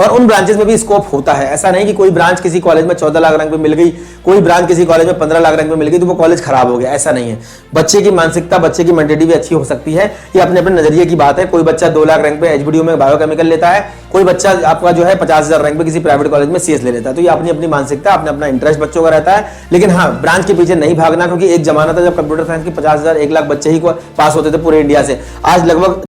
और उन ब्रांचेस में भी स्कोप होता है। ऐसा नहीं कि कोई ब्रांच किसी कॉलेज में 14 लाख रैंक पे मिल गई, कोई ब्रांच किसी कॉलेज में 15 लाख रैंक पे मिल गई तो वो कॉलेज खराब हो गया, ऐसा नहीं है। बच्चे की मानसिकता, बच्चे की मेंटालिटी भी अच्छी हो सकती है, ये अपने अपने नजरिए की बात है। कोई बच्चा 2 लाख रैंक पे एचबीडीयू में बायोकेमिकल लेता है, कोई बच्चा आपका जो है 50,000 रैंक पे किसी प्राइवेट कॉलेज में सीएस ले लेता है। तो ये अपनी अपनी मानसिकता, अपना अपना इंटरेस्ट बच्चों का रहता है। लेकिन हाँ, ब्रांच के पीछे नहीं भागना, क्योंकि एक जमाना था जब कंप्यूटर साइंस के 50,000 1 लाख बच्चे ही पास होते थे पूरे इंडिया से। आज लगभग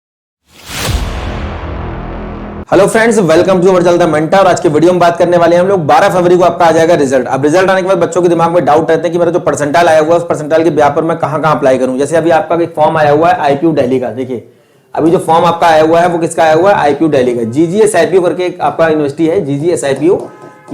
hello friends, welcome to our mentor. और आज के वीडियो में बात करने वाले हैं हम लोग 12 फरवरी को आपका आ जाएगा रिजल्ट। अब रिजल्ट आने के बाद बच्चों के दिमाग में डाउट रहते हैं कि मेरा जो परसेंटाइल आया हुआ है उस परसेंटाइल के ब्याह पर मैं कहां अप्लाई करूं। जैसे अभी आपका एक फॉर्म आया हुआ है आईपीयू दिल्ली का, देखिए अभी जो फॉर्म आपका आया हुआ है वो किसका आया हुआ है, आईपीयू दिल्ली का। जीजीएसआईपीयू करके एक आपका यूनिवर्सिटी है जीजीएसआईपीयू,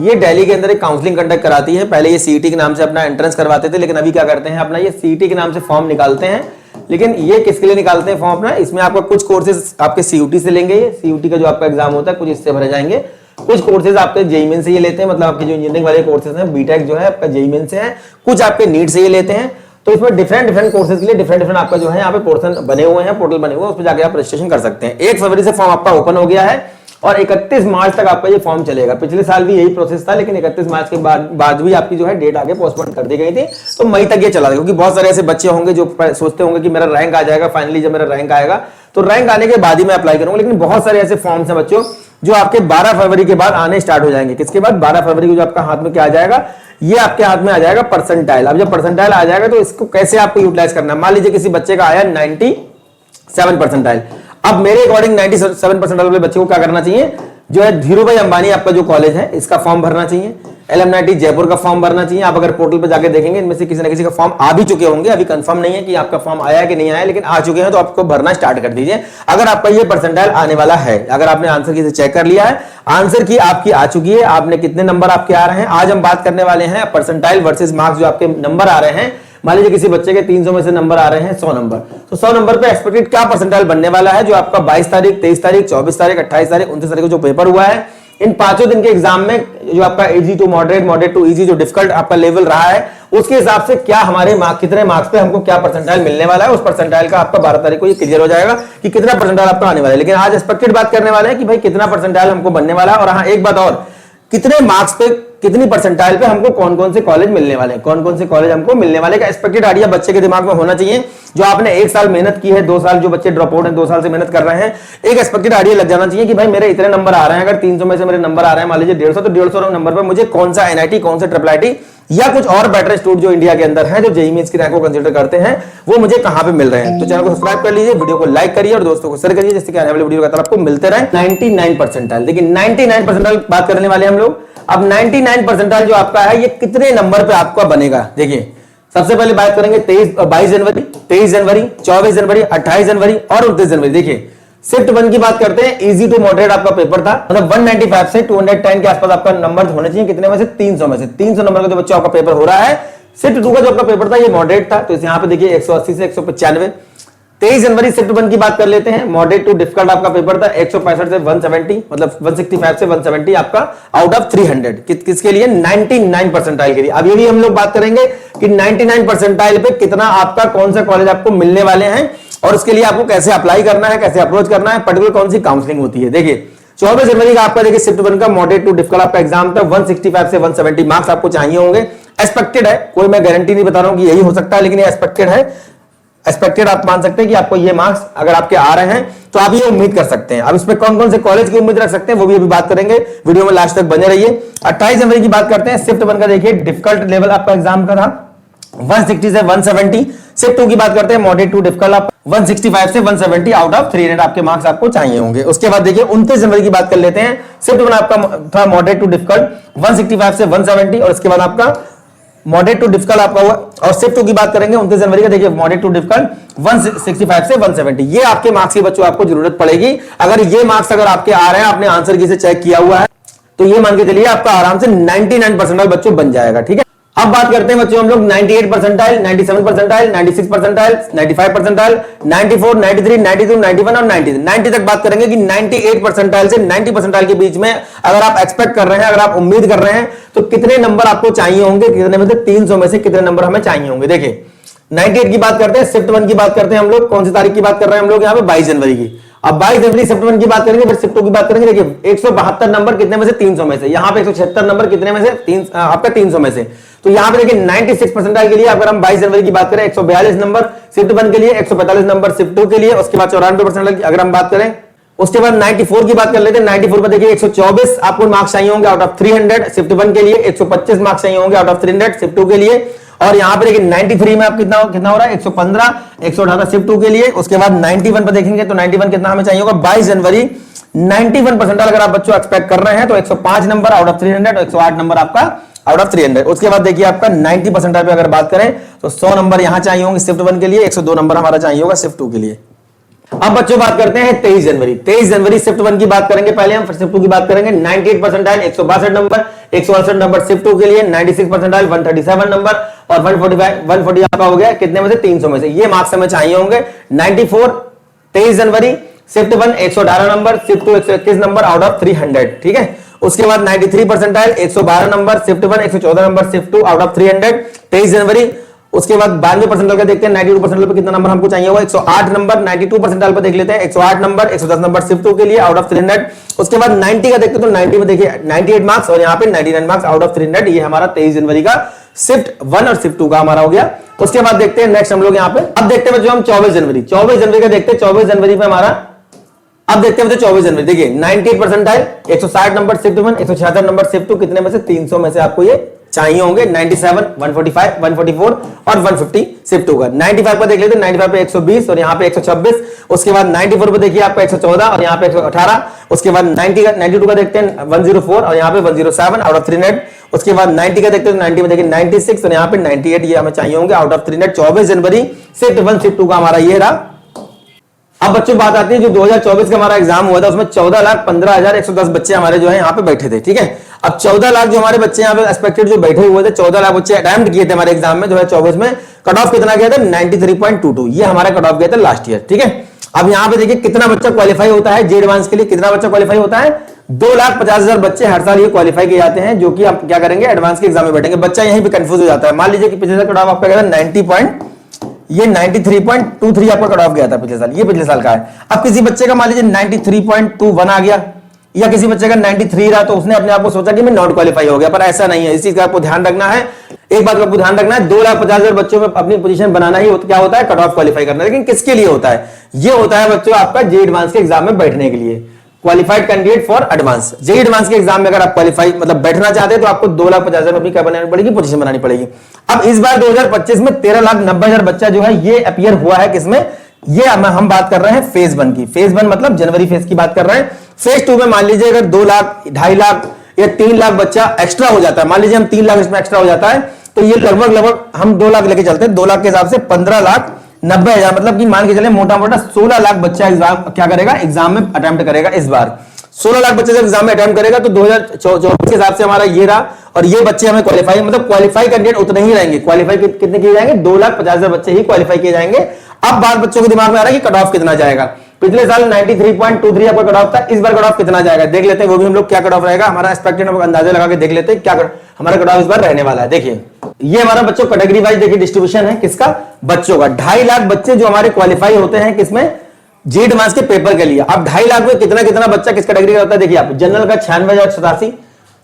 ये दिल्ली के अंदर एक काउंसलिंग कंडक्ट कराती है। पहले ये सीईटी के नाम से अपना एंट्रेंस करवाते थे, लेकिन अभी क्या करते हैं, अपना ये सीईटी के नाम से फॉर्म निकालते हैं। लेकिन ये किसके लिए निकालते हैं फॉर्म अपना, इसमें आपका कुछ कोर्सेज आपके सीयूटी से लेंगे, सीयूटी का जो आपका एग्जाम होता है कुछ इससे भरे जाएंगे, कुछ कोर्सेज आपके जेईई मेन से ये लेते हैं, मतलब आपके जो इंजीनियरिंग वाले कोर्सेज हैं बीटेक जो है आपका जेईई मेन से है, कुछ आपके नीट से ये लेते हैं। तो इसमें डिफरेंट कोर्सेज के लिए डिफरेंट आपका जो है यहाँ पे पोर्टल बने हुए हैं, उस पर जाकर आप रजिस्ट्रेशन कर सकते हैं। 1 फरवरी से फॉर्म आपका ओपन हो गया है और 31 मार्च तक आपका ये फॉर्म चलेगा। पिछले साल भी यही प्रोसेस था, लेकिन 31 मार्च के बाद भी आपकी जो है डेट आगे पोस्टपोन कर दी गई थी, तो मई तक ये चला गया। क्योंकि बहुत सारे ऐसे बच्चे होंगे जो सोचते होंगे कि मेरा रैंक आ जाएगा, फाइनली जब मेरा रैंक आएगा तो रैंक आने के बाद ही मैं अप्लाई करूंगा। लेकिन बहुत सारे ऐसे फॉर्म्स हैं बच्चों जो आपके 12 फरवरी के बाद आने स्टार्ट हो जाएंगे। किसके बाद, 12 फरवरी को जो आपका हाथ में क्या आ जाएगा, ये आपके हाथ में आ जाएगा परसेंटाइल। अब जब परसेंटाइल आ जाएगा तो इसको कैसे आपको यूटिलाइज करना है। मान लीजिए किसी बच्चे का आया 97 परसेंटाइल। अब मेरे अकॉर्डिंग 97 परसेंटाइल वाले बच्चे को क्या करना चाहिए, जो है धीरूभाई अंबानी आपका जो कॉलेज है इसका फॉर्म भरना चाहिए, एलएमआईटी जयपुर का फॉर्म भरना चाहिए। आप अगर पोर्टल पर जाकर देखेंगे इनमें से किसी न किसी का फॉर्म आ भी चुके होंगे, अभी कंफर्म नहीं है कि आपका फॉर्म आया है कि नहीं आया, लेकिन आ चुके हैं तो आपको भरना स्टार्ट कर दीजिए। अगर आपका ये परसेंटाइल आने वाला है, अगर आपने आंसर की से चेक कर लिया है, आंसर की आपकी आ चुकी है, आपने कितने नंबर आपके आ रहे हैं, आज हम बात करने वाले हैं परसेंटाइल वर्सेस मार्क्स। जो आपके नंबर आ रहे हैं, मान लीजिए किसी बच्चे के 300 में से नंबर आ रहे हैं 100 नंबर, तो 100 नंबर पे एक्सपेक्टेड क्या परसेंटाइल बनने वाला है। जो आपका 22 तारीख, 23 तारीख, 24 तारीख, 28 तारीख, 29 तारीख को जो पेपर हुआ है, इन 5 दिन के एग्जाम में जो आपका easy to moderate, moderate to easy जो डिफिकल्ट आपका लेवल रहा है, उसके हिसाब से क्या हमारे कितने मार्क्स पे हमको क्या परसेंटाइल मिलने वाला है, उस परसेंटाइल का आपका 12 तारीख को ये क्लियर हो जाएगा कि कितना परसेंटाइल आपका आने वाला है। लेकिन आज एक्सपेक्टेड बात करने वाले हैं कि भाई कितना परसेंटाइल हमको बनने वाला है। और हाँ, एक बात और, कितने मार्क्स पे, कितनी परसेंटाइल पे हमको कौन कौन से कॉलेज मिलने वाले हैं, कौन कौन से कॉलेज हमको मिलने वाले का एक्सपेक्टेड आइडिया बच्चे के दिमाग में होना चाहिए। जो आपने 1 साल मेहनत की है, 2 साल जो बच्चे ड्रॉप आउट हैं 2 साल से मेहनत कर रहे हैं, एक एक्सपेक्टेड आइडिया लग जाना चाहिए कि भाई मेरे इतने नंबर आ रहे हैं। अगर 300 में से मेरे नंबर आ रहे हैं मान लीजिए 150, तो 150 नंबर पर मुझे कौन सा एनआईटी, कौन सा ट्रिपल आईटी या कुछ और बेटर इंस्टीट्यूट जो इंडिया के अंदर है, जो जेईई मेंस की रैंक को कंसीडर करते हैं, वो मुझे कहां पे मिल रहे हैं। तो चैनल को सब्सक्राइब कर लीजिए, वीडियो को लाइक करिए और दोस्तों को शेयर करिए, जिससे कि आने वाले वीडियो का आपको मिलते रहे 99 परसेंटाइल। देखिए 99 परसेंटाइल बात करने वाले हम लोग। अब 99 परसेंटाइल जो आपका है ये कितने नंबर पे आपका बनेगा। देखिए सबसे पहले बात करेंगे 22 जनवरी, 23 जनवरी, 24 जनवरी, 28 जनवरी और 29 जनवरी। देखिए शिफ्ट 1 की बात करते हैं, इजी टू मॉडरेट आपका पेपर था, मतलब 195 से 210 के आसपास आपका नंबर होने चाहिए। कितने में से, 300 में से। 300 नंबर का जो बच्चा आपका पेपर हो रहा है। शिफ्ट 2 का जो आपका पेपर था ये मॉडरेट था, तो यहाँ पे देखिए 180 से 195। 23 जनवरी शिफ्ट 1 की बात कर लेते हैं, मॉडरेट टू डिफिकल्ट आपका पेपर था, 165 से 170, मतलब 165 से 170 आपका आउट ऑफ 300। किसके लिए, 99 परसेंटाइल के लिए। अब ये भी हम लोग बात करेंगे कि 99 परसेंटाइल पे कितना आपका कौन सा कॉलेज आपको मिलने वाले हैं और उसके लिए आपको कैसे अप्लाई करना है, कैसे अप्रोच करना है, पर्टिकुलर कौन सी काउंसलिंग होती है। देखिए 24 जनवरी का आपका देखिए शिफ्ट 1 का मॉडरेट टू डिफिकल्ट आपका एग्जाम था, 165 से 170 मार्क्स आपको चाहिए होंगे। एक्सपेक्टेड है, कोई मैं गारंटी नहीं बता रहा हूं कि यही हो सकता है, लेकिन ये एक्सपेक्टेड है। एक्सपेक्टेड आप मान सकते हैं कि आपको ये मार्क्स अगर आपके आ रहे हैं तो आप ये उम्मीद कर सकते हैं। अब इसमें कौन कौन से कॉलेज की उम्मीद रख सकते हैं वो भी अभी बात करेंगे, वीडियो में लास्ट तक बने रहिए। 28 जनवरी की बात करते हैं, शिफ्ट 1 का देखिए डिफिकल्ट लेवल आपका एग्जाम का था 160 से 170। शिफ्ट 2 की बात करते हैं, मॉडरेट टू डिफिकल्ट आप 165 से 170 आउट ऑफ 300 आपके मार्क्स आपको चाहिए होंगे। उसके बाद देखिए 29 जनवरी की बात कर लेते हैं, शिफ्ट 1 आपका था मॉडरेट टू डिफिकल्ट 165 से 170 और उसके बाद आपका मॉडरेट टू डिफिकल्ट आपका हुआ। और शिफ्ट 2 की बात करेंगे 29 जनवरी का, देखिए मॉडरेट टू डिफिकल्ट 165 से 170। ये आपके मार्क्स की बच्चों आपको जरूरत पड़ेगी। अगर ये मार्क्स अगर आपके आ रहे हैं, आपने आंसर की से चेक किया हुआ है, तो ये मान के चलिए आपका आराम से 99 परसेंटाइल बच्चों बन जाएगा। ठीक है, अब बात करते हैं बच्चों हम लोग 98 परसेंटाइल, 97 परसेंटाइल, 96 परसेंटाइल, 95 परसेंटाइल, 94, 93, 92, 91 और 90 90 तक बात करेंगे कि 98 परसेंटाइल से 90 परसेंटाइल के बीच में अगर आप एक्सपेक्ट कर रहे हैं, अगर आप उम्मीद कर रहे हैं, तो कितने नंबर आपको चाहिए होंगे, कितने में से 300 में से कितने नंबर हमें चाहिए होंगे। देखिए 98 की बात करते हैं, शिफ्ट 1 की बात करते हैं हम लोग, कौन सी तारीख की बात कर रहे हैं हम लोग यहाँ पे, 22 जनवरी की। अब 22 जनवरी शिफ्ट 1 की बात करेंगे, फिर शिफ्ट 2 की बात करेंगे। देखिए 172 नंबर कितने में से, 300 में से। यहाँ पे 176 नंबर कितने में से, आपका 300 में से। तो यहाँ पे देखिए 96 परसेंटाइल के लिए अगर हम 22 जनवरी की बात करें 142 नंबर शिफ्ट 1 के लिए, 145 नंबर शिफ्ट 2 के लिए, उसके बाद 94 परसेंटाइल अगर हम बात करें, उसके बाद 94 की बात कर लेते हैं। 94 पर देखिए 124 आपको मार्क्स चाहिए होंगे आउट ऑफ 300 शिफ्ट 1 के लिए, 125 मार्क्स चाहिए होंगे आउट ऑफ 300 शिफ्ट 2 के लिए। और यहां पर देखिए 93 में आप कितना हो रहा है, 115 118 शिफ्ट 2 के लिए। उसके बाद 91 पर देखेंगे तो 91 कितना हमें चाहिए होगा 22 जनवरी 91 परसेंटाइल अगर आप बच्चों एक्सपेक्ट कर रहे हैं तो 105 नंबर आउट ऑफ 300, 108 नंबर आपका आउट ऑफ 300। उसके बाद देखिए आपका 90 परसेंटाइल पे अगर बात करें तो 100 नंबर यहां चाहिए होंगे शिफ्ट 1 के लिए, 102 नंबर हमारा चाहिए होगा शिफ्ट 2 के लिए। अब बच्चों बात करते हैं 23 जनवरी। 23 जनवरी शिफ्ट 1 की बात करेंगे पहले हम, फिर शिफ्ट 2 की बात करेंगे। 98 परसेंटाइल 162 नंबर, 168 नंबर शिफ्ट 2 के लिए, 96 परसेंटाइल 137 नंबर और 140 आपका हो गया कितने में से, 300 में से। ये मार्क्स हमें चाहिए होंगे। 94 23 जनवरी shift 1 118 number, shift 2 121 number out of 300, ठीक है। उसके बाद 93 percentile 112 number shift 1, 114 number shift 2 out of 300 23 जनवरी। उसके बाद 92 परसेंटाइल का देखते हैं, 92 परसेंटाइल पे कितना नंबर हमको चाहिए होगा, 108 नंबर। 92 परसेंटाइल पे देख लेते हैं 108 नंबर, 110 नंबर शिफ्ट 2 के लिए आउट ऑफ 300। उसके बाद 90 का देखते हैं तो 90 में देखिए 98 मार्क्स और यहाँ पे 99 मार्क्स आउट ऑफ 300। ये हमारा 23 जनवरी का शिफ्ट 1 और शिफ्ट 2 का हमारा हो गया। उसके बाद देखते हैं नेक्स्ट हम लोग यहाँ पे, अब देखते हैं बच्चों हम 24 जनवरी का देखते हैं। 24 जनवरी पे हमारा अब देखते हैं 24 जनवरी देखिए 98 percentile 160 number shift 1, 176 number shift 2 कितने में से, 300 में से आपको ये चाहिए होंगे। 97 145 144 और 150 शिफ्ट 2 का। 95 पर देख लेते हैं, 95 पे 120 और यहाँ पे 126। उसके बाद 94 पर देखिए आपका 114 और यहाँ पे 118। उसके बाद 92 का देखते हैं 104 और यहाँ पे 107 आउट ऑफ 300। उसके बाद 90 का देखते हैं 90 में देखिए 96 और यहाँ पे 98 ये हमें चाहिए होंगे out of 300। 24 January shift 1 shift 2 का हमारा ये रहा। अब बच्चों बात आती है जो 2024 का हमारा एग्जाम हुआ था उसमें 14,15,110 बच्चे हमारे जो है यहाँ पे बैठे थे, ठीक है। अब 14 लाख जो हमारे बच्चे यहाँ पे एक्सपेक्टेड जो बैठे हुए थे, 14 लाख बच्चे अटेम्प्ट किए थे हमारे एग्जाम में 2024 में। कट ऑफ कितना गया था 93.22, ये हमारा कट ऑफ गया था लास्ट ईयर, ठीक है। अब यहाँ पे देखिए कितना बच्चा क्वालिफाई होता है जे एडवांस के लिए, कितना बच्चा क्वालिफाई होता है, 2,50,000 बच्चे हर साल ये क्वालिफाई किए जाते हैं, जो कि आप क्या करेंगे एडवांस के एग्जाम में बैठेंगे। बच्चा यहीं पे कंफ्यूज हो जाता है। मान लीजिए कि पिछले साल कट ऑफ आपका गया था 93.23 आपका कट ऑफ गया था पिछले साल, ये पिछले साल का है। अब किसी बच्चे का मान लीजिए 93.21 आ गया या किसी बच्चे का 93 रहा तो उसने अपने आप को सोचा कि मैं नॉट क्वालिफाई हो गया, पर ऐसा नहीं है। इस चीज का आपको ध्यान रखना है। एक बात का आपको ध्यान रखना है, 2,50,000 बच्चों में अपनी पोजीशन बनाना ही क्या होता है, कट ऑफ क्वालिफाई करना। लेकिन किसके लिए होता है, ये होता है बच्चों आपका जे एडवांस के एग्जाम में बैठने के लिए, qualified candidate for advance. J advance के एग्जाम में अगर आप क्वालिफाई मतलब बैठना चाहते हैं तो आपको 2,50,000 अपनी क्या बनानी पड़ेगी, पोजीशन बनानी पड़ेगी। अब इस बार 2025 में 13,90,000 बच्चा जो है ये अपीयर हुआ है किसमें, ये हम बात कर रहे हैं फेज 1 की। फेज 1 मतलब जनवरी फेज की बात कर रहे हैं। फेज 2 में मान लीजिए अगर 2 लाख 2.5 लाख या 3 लाख बच्चा एक्स्ट्रा हो जाता है, मान लीजिए हम 3 लाख इसमें एक्स्ट्रा हो जाता है तो ये लगभग हम 2 लाख लेके चलते हैं। 2 लाख के हिसाब से 15,90,000 मतलब कि मान के चले मोटा मोटा 16 लाख बच्चा एग्जाम क्या करेगा, एग्जाम में अटेम्प्ट करेगा। इस बार 16 लाख बच्चे जब एग्जाम में अटेम्प्ट करेगा तो 2024 के हिसाब से हमारा ये रहा। और ये बच्चे हमें क्वालिफाई मतलब क्वालिफाई कैंडिडेट उतने ही रहेंगे। क्वालिफाई कितने किए जाएंगे, 2,50,000 बच्चे ही क्वालिफाई किए जाएंगे। अब बात बच्चों के दिमाग में आ रहा है कि कट ऑफ कितना जाएगा। पिछले साल 93.23 आपका कट ऑफ था, इस बार कट ऑफ कितना जाएगा देख लेते हैं। वो भी हम लोग क्या कट ऑफ रहेगा हमारा एक्सपेक्टेड अंदाजा लगा के देख लेते हैं क्या हमारा कट ऑफ इस बार रहने वाला है। देखिए ये हमारा बच्चों कैटेगरी वाइज देखिए डिस्ट्रीब्यूशन है किसका, बच्चों का। 2.5 लाख बच्चे जो हमारे क्वालिफाई होते हैं किसमें, जे एडवांस के पेपर के लिए। अब 2.5 लाख में कितना बच्चा किस कैटेगरी का होता है, देखिए आप जनरल का 96,87,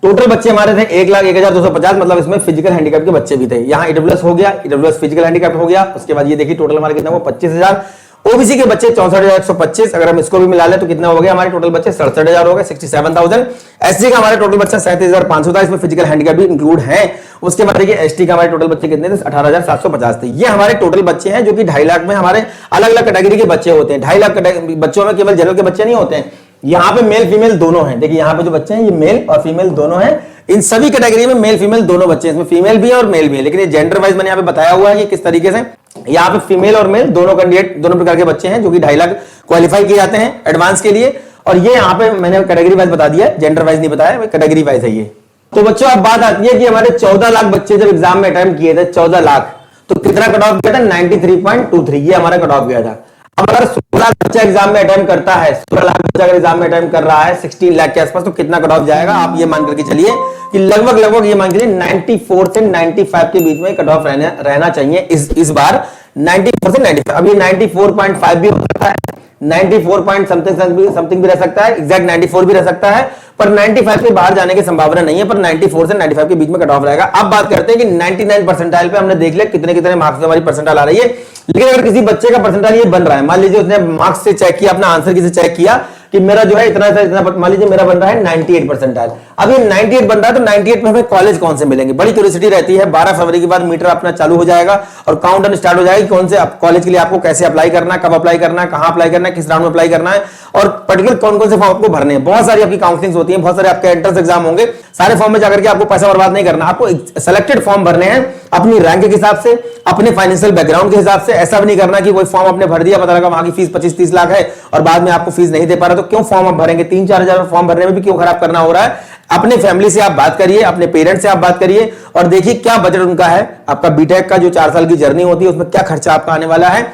टोटल बच्चे हमारे थे 1,01,250, मतलब इसमें फिजिकल हैंडीकैप के बच्चे भी थे। यहाँ ईडब्ल्यूएस हो गया, ईडब्ल्यूएस फिजिकल हैंडीकैप हो गया। उसके बाद ये देखिए टोटल हमारे कितना हुआ 25,000। ओबीसी के बच्चे 64,125, अगर हम इसको भी मिला लें तो कितना हो गया हमारे टोटल बच्चे 67,000 हो गए, 67,000। एससी का हमारे टोटल बच्चा 37,500 था, इसमें फिजिकल हैंडीकैप भी इंक्लूड है। उसके बाद देखिए एसटी का हमारे टोटल बच्चे कितने थे, 18,750 थे। ये हमारे टोटल बच्चे हैं जो कि 2.5 लाख में हमारे अलग अलग कैटेगरी के बच्चे होते हैं। 2.5 लाख बच्चों में केवल जनरल के बच्चे नहीं होते हैं, यहाँ पे मेल फीमेल दोनों हैं। देखिए यहाँ पे जो बच्चे हैं ये मेल और फीमेल दोनों हैं। इन सभी कैटेगरी में मेल फीमेल दोनों बच्चे हैं, इसमें फीमेल भी है और मेल भी है। लेकिन ये जेंडर वाइज मैंने यहाँ पे बताया हुआ है कि किस तरीके से यहाँ पे फीमेल और मेल दोनों कैंडिडेट दोनों प्रकार के बच्चे हैं जो कि 2.5 लाख क्वालिफाई किए जाते हैं एडवांस के लिए। और ये यहाँ पे मैंने कैटेगरी वाइज बता दिया है, जेंडर वाइज नहीं बताया, कैटेगरी वाइज है ये। तो बच्चों अब बात आती है कि हमारे 14 लाख बच्चे जब एग्जाम में अटेम्प्ट किए थे, 14 लाख, तो कितना कट ऑफ गया था 93.23, ये हमारा कट ऑफ गया था। अब अगर 16 लाख बच्चा एग्जाम में अटेम्प्ट करता है, 16 लाख बच्चा अगर एग्जाम में अटेम्प्ट कर रहा है 16 लाख के आसपास, तो कितना कट ऑफ जाएगा आप ये मान करके चलिए कि लगभग ये मान के चलिए 94 से 95 के बीच में कट ऑफ रहना चाहिए इस बार 94 से 95। अब ये 94.5 भी हो सकता है, 94 पॉइंट समथिंग भी रह सकता है, एग्जैक्ट 94 भी रह सकता है, पर 95 के बाहर जाने की संभावना नहीं है, पर 94 से 95 के बीच में कट ऑफ रहेगा। अब बात करते हैं कि 99 परसेंटाइल पे हमने देख लिया कितने कितने मार्क्स में हमारी परसेंटाइल आ रही है, लेकिन अगर किसी बच्चे का परसेंटाइल ये बन रहा है, मान लीजिए उसने मार्क्स से चेक किया, अपना आंसर की से चेक किया कि मेरा जो है इतना इतना, मान लीजिए मेरा बन रहा है 98 परसेंटाइल। अब ये 98 बन रहा है तो 98 में हमें कॉलेज कौन से मिलेंगे, बड़ी क्यूरियोसिटी रहती है। 12 फरवरी के बाद मीटर अपना चालू हो जाएगा और काउंटडाउन स्टार्ट हो जाएगा कौन से कॉलेज के लिए आपको कैसे अप्लाई करना है, कब अप्लाई करना है, कहां अप्लाई करना है, किस राउंड में अप्लाई करना है और पर्टिकुलर कौन कौन से फॉर्म आपको भरने हैं। बहुत सारी आपकी काउंसलिंग होती है, बहुत सारे आपके एंट्रेंस एग्जाम होंगे, सारे फॉर्म में जाकर के आपको पैसा बर्बाद नहीं करना, आपको सेलेक्टेड फॉर्म भरने हैं अपनी रैंक के हिसाब से, अपने फाइनेंशियल बैकग्राउंड के हिसाब से। ऐसा भी नहीं करना कि कोई फॉर्म आपने भर दिया, पता लगा वहां की फीस 25-30 लाख है और बाद में आपको फीस नहीं दे पा रहा, तो क्यों फॉर्म आप भरेंगे, 3-4 हजार फॉर्म भरने में भी क्यों खराब करना हो रहा है। अपने फैमिली से आप बात करिए, अपने पेरेंट्स से आप बात करिए और देखिए क्या बजट उनका है। आपका बीटेक का जो 4 साल की जर्नी होती है उसमें क्या खर्चा आपका आने वाला है।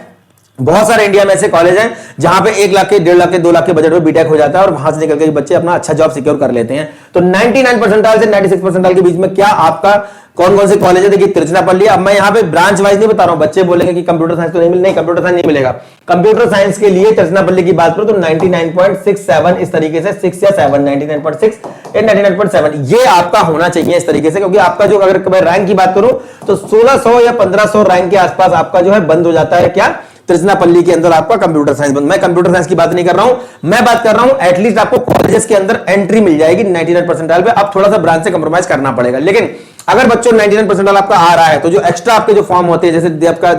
बहुत सारे इंडिया में ऐसे कॉलेज हैं जहां पे 1 लाख के 1.5 लाख के 2 लाख के बजट में बीटेक हो जाता है और वहां से निकल के बच्चे अपना अच्छा जॉब सिक्योर कर लेते हैं। तो 99 परसेंटाइल से 96 परसेंटाइल के बीच में क्या आपका कौन कौन से कॉलेज है, देखिए तिरुचिरापल्ली। अब मैं यहाँ पे ब्रांच वाइज नहीं बता रहा हूं, बच्चे बोलेंगे कि कंप्यूटर साइंस तो नहीं मिलेगा, कंप्यूटर साइंस नहीं मिलेगा। कंप्यूटर साइंस के लिए तिरुचिरापल्ली की बात करो तो 99.67 इस तरीके से, 6 या 7, 99.6 या 99.7 ये आपका होना चाहिए इस तरीके से, क्योंकि आपका जो अगर मैं रैंक की बात करूं तो 1600 या 1500 रैंक के आसपास आपका जो है बंद हो जाता है क्या, तिरुचिरापल्ली के अंदर आपका कंप्यूटर साइंस बंद। मैं कंप्यूटर साइंस की बात नहीं कर रहा हूं, मैं बात कर रहा हूं एटलीस्ट आपको कॉलेजेस के अंदर एंट्री मिल जाएगी 99 परसेंटाइल पे। अब थोड़ा सा ब्रांच से कंप्रोमाइज करना पड़ेगा, लेकिन अगर बच्चों 99 परसेंटाइल आपका आ रहा है तो जो एक्स्ट्रा आपके जो फॉर्म होते हैं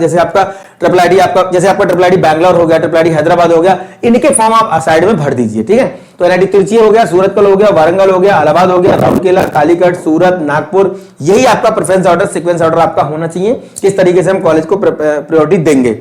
जैसे आपका ट्रिपल आईडी, आपका ट्रिपल आईडी बैंगलोर हो गया, ट्रिपल आईडी हैदराबाद हो गया, इनके फॉर्म आप साइड में भर दीजिए, ठीक है। तो एनआईटी तिरुचि हो गया, सूरतकल हो गया, वारंगल हो गया, इलाहाबाद हो गया, राउरकेला, कालीकट, सूरत, नागपुर, यही आपका प्रेफरेंस ऑर्डर, सीक्वेंस ऑर्डर आपका होना चाहिए। किस तरीके से हम कॉलेज को प्रायोरिटी देंगे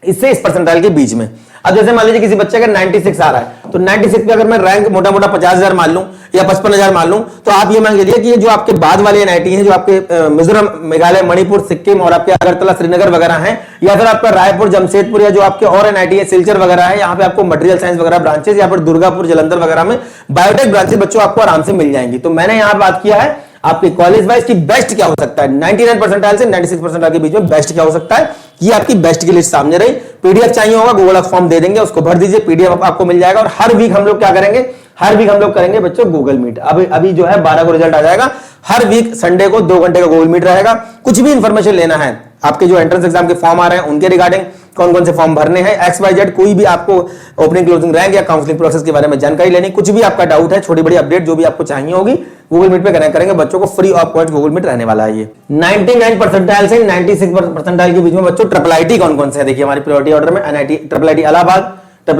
इससे इस परसेंटाइल के बीच में। अब जैसे मान लीजिए किसी बच्चे का 96 आ रहा है तो 96 पे अगर मैं रैंक मोटा मोटा 50,000 मान लूं या 55,000 मान लूं, तो आप ये मान लीजिए कि ये जो आपके बाद वाले एनआईटी हैं, जो आपके मिजोरम, मेघालय, मणिपुर, सिक्किम और आपके अगरतला, श्रीनगर वगैरह हैं, या फिर आपका रायपुर, जमशेदपुर या जो आपके और एनआईटी है सिलचर वगैरह है, यहाँ पे आपको मटेरियल साइंस वगैरह ब्रांचेस, या फिर दुर्गापुर, जलंधर वगैरह में बायोटेक ब्रांचेस बच्चों आपको आराम से मिल जाएंगी। तो मैंने यहाँ बात किया है आपके कॉलेज वाइज की बेस्ट क्या हो सकता है, 99 परसेंटाइल से 96 परसेंटाइल के बीच में बेस्ट क्या हो सकता है, ये आपकी बेस्ट की लिस्ट सामने रही। पीडीएफ चाहिए होगा, गूगल फॉर्म दे देंगे, उसको भर दीजिए, पीडीएफ आपको मिल जाएगा। और हर वीक हम लोग क्या करेंगे, हर वीक हम लोग करेंगे बच्चों गूगल मीट। अभी जो है 12 को रिजल्ट आ जाएगा, हर वीक संडे को 2 घंटे का गूगल मीट रहेगा। कुछ भी इंफॉर्मेशन लेना है, आपके जो एंट्रेंस एग्जाम के फॉर्म आ रहे हैं उनके रिगार्डिंग, कौन कौन से फॉर्म भरने हैं, XYZ, कोई भी आपको ओपनिंग क्लोजिंग रैंक या काउंसलिंग प्रोसेस के बारे में जानकारी लेनी, कुछ भी आपका डाउट है, छोटी बड़ी अपडेट जो भी आपको चाहिए होगी, गूगल मीट पे कनेक्ट करेंगे। बच्चों को free of cost Google Meet रहने वाला है। ये 99 परसेंटाइल से 96 परसेंटाइल के बीच में बच्चों ट्रिपल आईटी कौन कौन से है, देखिए हमारी प्रायोरिटी ऑर्डर में एनआईटी, ट्रिपल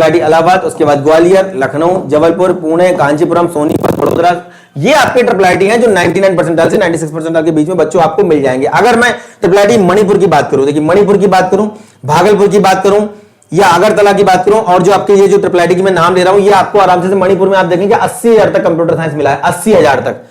आईटी इलाहाबाद, उसके बाद ग्वालियर, लखनऊ, जबलपुर, पुणे, कांचीपुरम, सोनीपत, वडोदरा, ये आपके ट्रिपल आईटी हैं जो 99 परसेंटाइल से 96 परसेंटाइल के बीच में बच्चों आपको मिल जाएंगे। अगर मैं ट्रिपल आईटी मणिपुर की बात करूं, देखिए मणिपुर की बात करूं, भागलपुर की बात करूं या अगरतला की बात करूं, और जो आपके ये जो ट्रिपल आईटी की मैं नाम ले रहा हूं, ये आपको आराम से मणिपुर में आप देखेंगे 80,000 तक कंप्यूटर साइंस मिला है, 80,000 तक।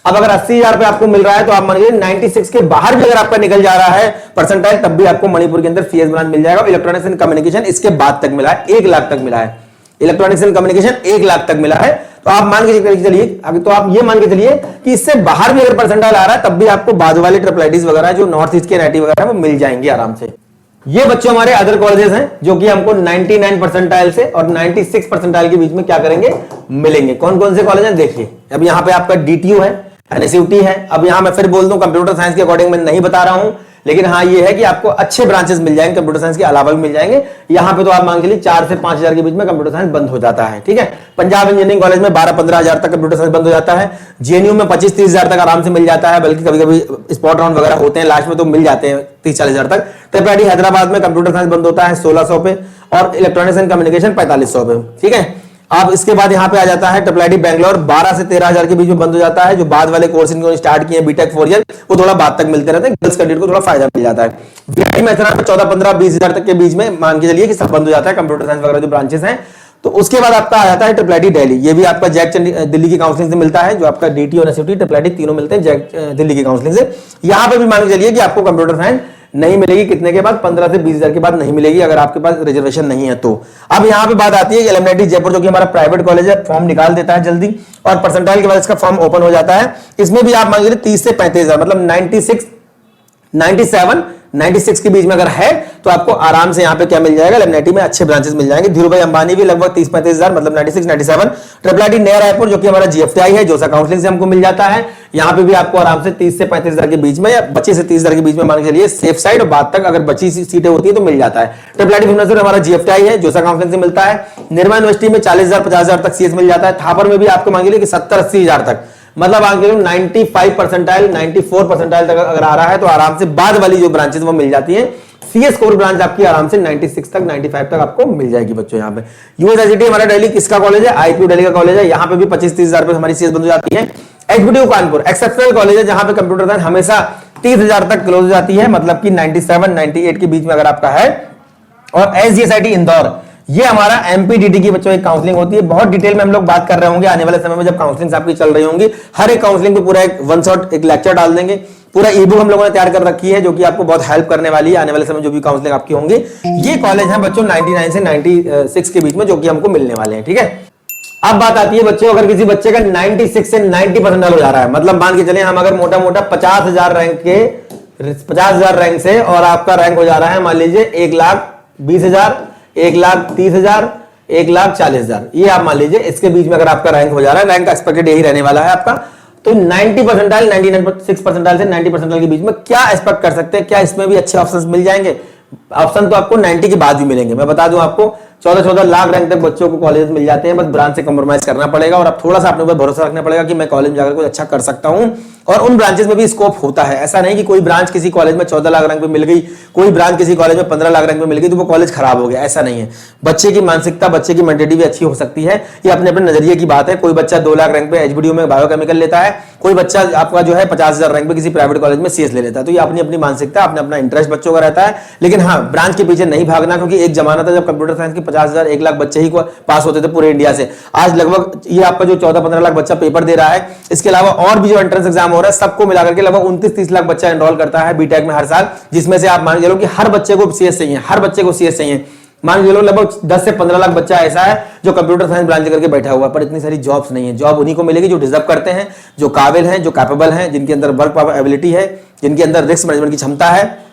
अब अगर 80,000 पे आपको मिल रहा है तो आप मान लीजिए 96 के बाहर भी अगर आपका निकल जा रहा है परसेंटाइल, तब भी आपको मणिपुर के अंदर सीएस ब्रांच मिल जाएगा। इलेक्ट्रॉनिक्स एंड कम्युनिकेशन इसके बाद तक मिला है, 1 लाख तक मिला है, इलेक्ट्रॉनिक्स एंड कम्युनिकेशन 1 लाख तक मिला है। तो आप मान के चलिए, तो आप ये मान के चलिए कि इससे बाहर भी अगर परसेंटाइल आ रहा है तब भी आपको बाद वाले ट्रिपल आईटीज वगैरह जो नॉर्थ ईस्ट के एनआईटी वगैरह वो मिल जाएंगे आराम से। ये बच्चों हमारे अदर कॉलेजेस हैं जो कि हमको 99 परसेंटाइल से और 96 परसेंटाइल के बीच में क्या करेंगे, मिलेंगे। कौन कौन से कॉलेज हैं देखिए, अब यहाँ पे आपका डीटीयू है, एनएसयूटी है। अब यहां मैं फिर बोल दूं कंप्यूटर साइंस के अकॉर्डिंग मैं नहीं बता रहा हूं, लेकिन हाँ ये है कि आपको अच्छे ब्रांचेस मिल जाएंगे, कंप्यूटर साइंस के अलावा भी मिल जाएंगे। यहां पे तो आप मान के लिए 4 से 5,000 के बीच में कंप्यूटर साइंस बंद हो जाता है, ठीक है। पंजाब इंजीनियरिंग कॉलेज में 12-15 हजार तक कंप्यूटर साइंस बंद हो जाता है। जेएनयू में 25-30 हजार तक आराम से मिल जाता है, बल्कि कभी कभी स्पॉट राउंड वगैरह होते हैं लास्ट में तो मिल जाते हैं 30-40 हजार तक। ट्रिपल आईटी हैदराबाद में कंप्यूटर साइंस बंद होता है 1600 पे और इलेक्ट्रॉनिक्स एंड कम्युनिकेशन 4500 पे, ठीक है। अब इसके बाद यहां पे आ जाता है ट्रिपल आईटी बैंगलोर 12 से 13,000 के बीच में बंद हो जाता है। जो बाद वाले कोर्स इनको स्टार्ट किए बीटेक 4 ईयर वो थोड़ा बाद तक मिलते रहते हैं, गर्ल्स कैंडिडेट को थोड़ा फायदा मिल जाता है। वीआईटी में 14-15-20 हजार तक के बीच में मान के चलिए कि सब बंद हो जाता है कंप्यूटर साइंस वगैरह जो ब्रांचेस हैं। तो उसके बाद आपका आ जाता है ट्रिपल आईटी दिल्ली, ये भी आपका जैक दिल्ली की काउंसलिंग से मिलता है। जो आपका डीटी और एसयूटी ट्रिपल आईटी तीनों मिलते हैं जैक दिल्ली की काउंसलिंग से। यहां पे भी मान के चलिए कि आपको कंप्यूटर साइंस नहीं मिलेगी, कितने के बाद 15 से 20 हजार के बाद नहीं मिलेगी अगर आपके पास रिजर्वेशन नहीं है तो। अब यहां पे बात आती है कि एलएमआईटी जयपुर जो कि हमारा प्राइवेट कॉलेज है, फॉर्म निकाल देता है जल्दी और परसेंटाइल के बाद इसका फॉर्म ओपन हो जाता है। इसमें भी आप मान लीजिए 30 से 35 हजार, मतलब 96, 97, 96 के बीच में अगर है तो आपको आराम से यहाँ पे क्या मिल जाएगा, लेमनिटी में अच्छे ब्रांचेस मिल जाएंगे। धीरू भाई अंबानी भी लगभग 30-35 हजार, मतलब 96 97। ट्रिपल आईटी नया रायपुर जो कि हमारा जीएफटीआई है, जोसा काउंसलिंग से हमको मिल जाता है, यहाँ पे भी आपको आराम से 30 से 35 हजार के बीच में या 25 से 30 हजार के बीच में मान के चलिए सेफ साइड, और बाद तक अगर बची सीटें होती है तो मिल जाता है। ट्रिपल आईटी भुवनेश्वर हमारा जीएफटीआई है, जोसा काउंसलिंग से मिलता है। निर्मा यूनिवर्सिटी में 40,000 50,000 तक सीएस मिल जाता है। थापर में भी आपको मान लीजिए कि 70-80 हजार तक, मतलब आगे 95 परसेंटाइल 94 परसेंटाइल तक अगर आ रहा है तो आराम से बाद वाली जो ब्रांचेस वो मिल जाती है। सीएस कोर ब्रांच आपकी आराम से 96 तक 95 तक आपको मिल जाएगी बच्चों। यहाँ पे यूएसआईटी हमारा दिल्ली किसका कॉलेज है, आईपीयू दिल्ली का कॉलेज है, यहाँ पे भी 25-30 हजार पे हमारी सीएस बंद हो जाती है। एचबीटीयू कानपुर एक्सेप्शनल कॉलेज है, जहां पे कंप्यूटर साइंस हमेशा 30 हजार तक क्लोज हो जाती है, मतलब कि 97-98 के बीच में अगर आपका है। और एसजीएसआईटी इंदौर, ये हमारा एमपीडीटी की बच्चों एक काउंसलिंग होती है, बहुत डिटेल में हम लोग बात कर रहे होंगे आने वाले समय में जब काउंसलिंग आपकी चल रही होंगी। हर एक काउंसलिंग पे पूरा एक वन शॉट एक लेक्चर डाल देंगे, पूरा ईबुक हम लोगों ने तैयार कर रखी है जो कि आपको बहुत हेल्प करने वाली है आने वाले समय जो भी काउंसलिंग आपकी होंगी। ये कॉलेज है बच्चों 99 से 96 के बीच में जो कि हमको मिलने वाले हैं, ठीक है। अब बात आती है बच्चों, अगर किसी बच्चे का 96 से 90% हो जा रहा है, मतलब मान के चले हम अगर मोटा मोटा 50,000 रैंक के 50,000 रैंक से और आपका रैंक हो जा रहा है मान लीजिए 1,20,000, 1,30,000, 1,40,000, ये आप मान लीजिए इसके बीच में अगर आपका रैंक हो जा रहा है, रैंक का एक्सपेक्टेड यही रहने वाला है आपका, तो 90 परसेंटाइल 99.6 परसेंटाइल से 90 परसेंटाइल के बीच में क्या एक्सपेक्ट कर सकते हैं, क्या इसमें भी अच्छे ऑप्शंस मिल जाएंगे? ऑप्शन तो आपको 90 के बाद भी मिलेंगे। मैं बता दूं आपको 14-14 लाख रैंक तक बच्चों को कॉलेज मिल जाते हैं, बस ब्रांच से कॉम्प्रोमाइज करना पड़ेगा और अब थोड़ा सा अपने ऊपर भरोसा रखना पड़ेगा कि मैं कॉलेज में जाकर कुछ अच्छा कर सकता हूं। और उन ब्रांचेस में भी स्कोप होता है, ऐसा नहीं कि कोई ब्रांच किसी कॉलेज में 14 लाख रैंक पे मिल गई, कोई ब्रांच किसी कॉलेज में 15 लाख रैंक पे मिल गई तो वो कॉलेज खराब हो गया, ऐसा नहीं है। बच्चे की मानसिकता, बच्चे की मेंटेलिटी भी अच्छी हो सकती है, ये अपने अपने नजरिए की बात है। कोई बच्चा 2 लाख रैंक पे एचबीडीयू में बायोकेमिकल लेता है, कोई बच्चा आपका जो है 50,000 रैंक पे किसी प्राइवेट कॉलेज में सीएस ले लेता है, तो ये अपनी अपनी मानसिकता, अपना अपना इंटरेस्ट बच्चों का रहता है। लेकिन हाँ, ब्रांच के पीछे नहीं भागना, क्योंकि एक जमाना था जब कंप्यूटर साइंस के 50,000 1 लाख बच्चे ही पास होते थे पूरे इंडिया से। आज लगभग ये आपका जो 14-15 लाख बच्चा पेपर दे रहा है, इसके अलावा और भी जो एंट्रेंस एग्जाम हो रहा है, सबको मिलाकर के लगभग 29-30 लाख बच्चा एनरोल करता है बीटेक में हर साल, जिसमें से आप मान के चलो कि हर बच्चे को सीएस चाहिए, हर बच्चे को सीएस चाहिए। मान के चलो लगभग 10 से 15 लाख बच्चा ऐसा है जो कंप्यूटर साइंस ब्रांच करके बैठा हुआ है, पर इतनी सारी जॉब्स नहीं है। जॉब उन्हीं को मिलेगी जो डिजर्व करते हैं, जो काबिल हैं, जो कैपेबल हैं, जिनके अंदर वर्क एबिलिटी है, जिनके अंदर रिस्क मैनेजमेंट की क्षमता है,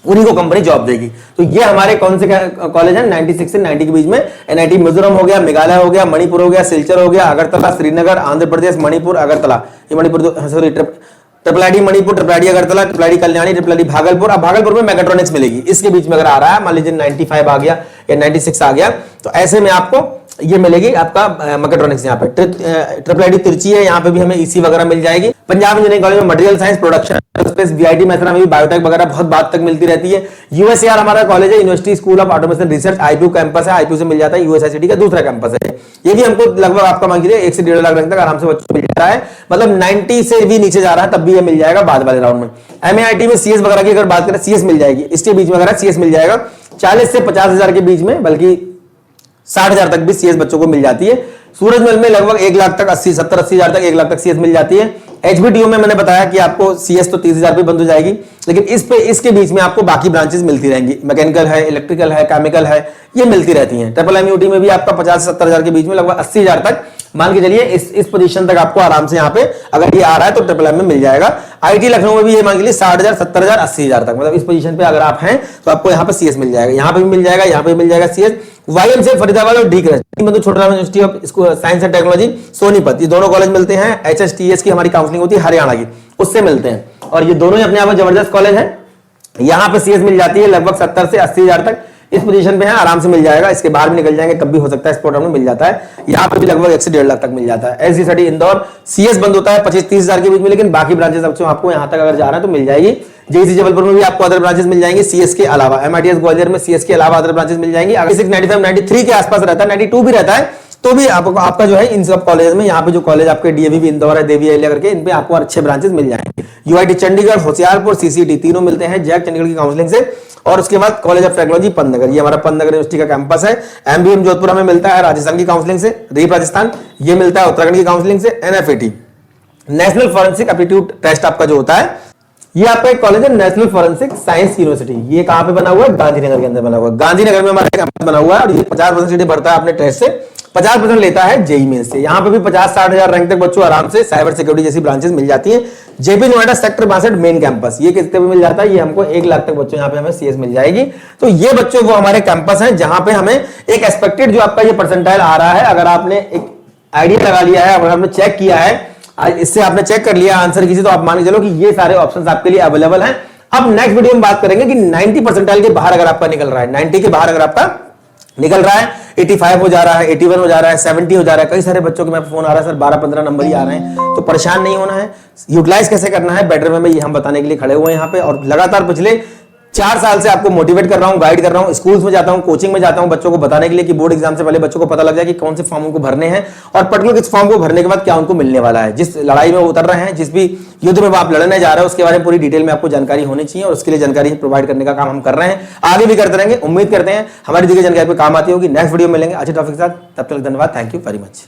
उन्हीं को कंपनी जॉब देगी। तो ये हमारे कौन से कॉलेज हैं 96 से 90 के बीच में? एनआईटी मिजोरम हो गया, मेघालय हो गया, मणिपुर हो गया, सिलचर हो गया, अगरतला, श्रीनगर, आंध्र प्रदेश, मणिपुर, अगरतला, ये Manipur sorry triple IT Manipur, triple IT Agartala, triple IT Kalyani, triple IT Bhagalpur. अब भागलपुर में मैकेट्रॉनिक्स मिलेगी, इसके बीच में अगर आ रहा है मान लीजिए 95 आ गया या 96 आ गया, तो ऐसे में आपको ये मिलेगी आपका मैकेट्रॉनिक्स। यहाँ पे ट्रिपल आईटी तिरुचि है, यहाँ पे भी हमें ईसी वगैरह मिल जाएगी। पंजाब इंजीनियरिंग कॉलेज में material science, production space, VIT Mathura में भी बायोटेक वगैरह बहुत बात तक मिलती रहती है। यूएसएआर हमारा कॉलेज है, university school of automation research, IPU campus है, आईपीयू से मिल जाता है, यूएसआईसीटी का दूसरा कैंपस है। ये भी हमको लगभग आपका मान लीजिए 1 से 1.5 लाख रैंक तक आराम से बच्चों को मिल जा रहा है, मतलब 90 से भी नीचे जा रहा है तब भी ये मिल जाएगा बाद वाले राउंड में। एमएआईटी में सीएस वगैरह की अगर बात करें, सीएस मिल जाएगी, इसके बीच में अगर सीएस मिल जाएगा 40 से 50,000 के बीच में, बल्कि 60,000 तक भी सीएस बच्चों को मिल जाती है। सूरजमल में लगभग 1 लाख तक 70-80 हजार तक 1 लाख तक सीएस मिल जाती है। एचबीटीयू में मैंने बताया कि आपको सीएस तो 30,000 पे बंद हो जाएगी, लेकिन इस पे इसके बीच में आपको बाकी ब्रांचेस मिलती रहेंगी, मैकेनिकल है, इलेक्ट्रिकल है, केमिकल है, ये मिलती रहती हैं। ट्रिपल एमयूटी में भी आपका 50 से 70 हजार के बीच में लगभग 80 हजार तक मान के चलिए इस पोजीशन तक आपको आराम से यहाँ पे अगर ये आ रहा है तो ट्रिपल एम में मिल जाएगा। आईटी लखनऊ में भी ये मान के लिए 60,000, 70,000, 80,000 तक, मतलब इस पोजीशन पे अगर आप हैं तो आपको यहाँ पे सीएस मिल जाएगा, यहाँ पे भी मिल जाएगा, यहाँ पे मिल जाएगा सीएस। वाईएम से फरीदाबाद और डी मतलब छोटा university of science and technology Sonipat, ये दोनों कॉलेज मिलते हैं। एचएसटीएस की हमारी काउंसलिंग होती है हरियाणा की, उससे मिलते हैं, और ये दोनों ही अपने आप में जबरदस्त कॉलेज है। यहाँ पे सीएस मिल जाती है लगभग 70 से 80 हजार तक, इस पोजीशन पे है, आराम से मिल जाएगा। इसके बाहर भी निकल जाएंगे तब भी हो सकता है, स्पोर्ट में मिल जाता है। यहाँ पे भी लगभग 1 से 1.5 लाख तक मिल जाता है। एसजीएसटी इंदौर सीएस बंद होता है 25-30 हजार के बीच में, लेकिन बाकी ब्रांचेस आपको यहाँ तक अगर जा रहा है तो मिल जाएगी। जेईसी जबलपुर में भी आपको अदर ब्रांचेस मिल जाएंगे सीएस के अलावा। एमआईटीएस ग्वालियर में सीएस के अलावा अदर ब्रांचेस मिल जाएंगी। अगर 95, 93 के आसपास रहता है, 92 भी रहता है, तो भी आपका जो है इन सब कॉलेज में, यहाँ पे जो कॉलेज आपके डीएवी भी इंदौर है, देवी अहिल्या करके, इन पे आपको अच्छे ब्रांचेस मिल जाएंगे। यूआईटी चंडीगढ़, होशियारपुर, सीसीटी तीनों मिलते हैं जैक चंडीगढ़ की काउंसलिंग से। और उसके बाद कॉलेज ऑफ टेक्नोलॉजी पंतनगर, ये हमारा पंतनगर यूनिवर्सिटी का कैंपस है। एमबीएम जोधपुर हमें मिलता है राजस्थान की काउंसलिंग से, रीप राजस्थान, ये मिलता है उत्तराखंड की काउंसलिंग से। एनएफएटी नेशनल फॉरेंसिक एप्टीट्यूड टेस्ट आपका जो होता है, ये आपका एक कॉलेज है नेशनल फॉरेंसिक साइंस यूनिवर्सिटी। ये कहां पे बना हुआ है? गांधीनगर के अंदर बना हुआ है। गांधीनगर में हमारा कैंपस बना हुआ है और ये 50% सीटें भरता है अपने टेस्ट से। 50% लेता है जेई मेंस से। यहां पे भी 50-60 हजार रैंक तक बच्चों आराम से साइबर सिक्योरिटी जैसी ब्रांचेस मिल जाती हैं। JP Noida sector 62 main campus, ये कितने में मिल जाता है? ये हमको 1 लाख तक बच्चों यहाँ पे हमें सीएस मिल जाएगी। तो ये बच्चों वो हमारे कैंपस हैं जहां पे हमें एक एक्सपेक्टेड जो आपका ये परसेंटाइल आ रहा है, अगर आपने एक आइडिया लगा लिया है, अगर आपने चेक किया है, इससे आपने चेक कर लिया आंसर किसी, तो आप मान के चलो कि ये सारे ऑप्शंस आपके लिए अवेलेबल हैं। अब नेक्स्ट वीडियो में बात करेंगे कि 90 परसेंटाइल के बाहर अगर आपका निकल रहा है, 90 के बाहर अगर आपका निकल रहा है, 85 हो जा रहा है, 81 हो जा रहा है, 70 हो जा रहा है, कई सारे बच्चों के मेरे फोन आ रहा है सर 12-15 नंबर ही आ रहे हैं, तो परेशान नहीं होना है। यूटिलाइज कैसे करना है बेटर वे में, ये हम बताने के लिए खड़े हुए हैं यहाँ पे। और लगातार पिछले 4 साल से आपको मोटिवेट कर रहा हूं, गाइड कर रहा हूं, स्कूल्स में जाता हूं, कोचिंग में जाता हूं, बच्चों को बताने के लिए कि बोर्ड एग्जाम से पहले बच्चों को पता लग जाए कि कौन से फॉर्म उनको भरने हैं और पर्टिकुलर किस फॉर्म को भरने के बाद क्या उनको मिलने वाला है। जिस लड़ाई में वो उतर रहे हैं, जिस भी युद्ध में आप लड़ने जा रहे हैं, उसके बारे में पूरी डिटेल में आपको जानकारी होनी चाहिए और उसके लिए जानकारी प्रोवाइड करने का काम हम कर रहे हैं, आगे भी करते रहेंगे। उम्मीद करते हैं हमारी दी गई जानकारी पे काम आती होगी। नेक्स्ट वीडियो में मिलेंगे अच्छे टॉपिक के साथ, तब तक धन्यवाद, थैंक यू वेरी मच।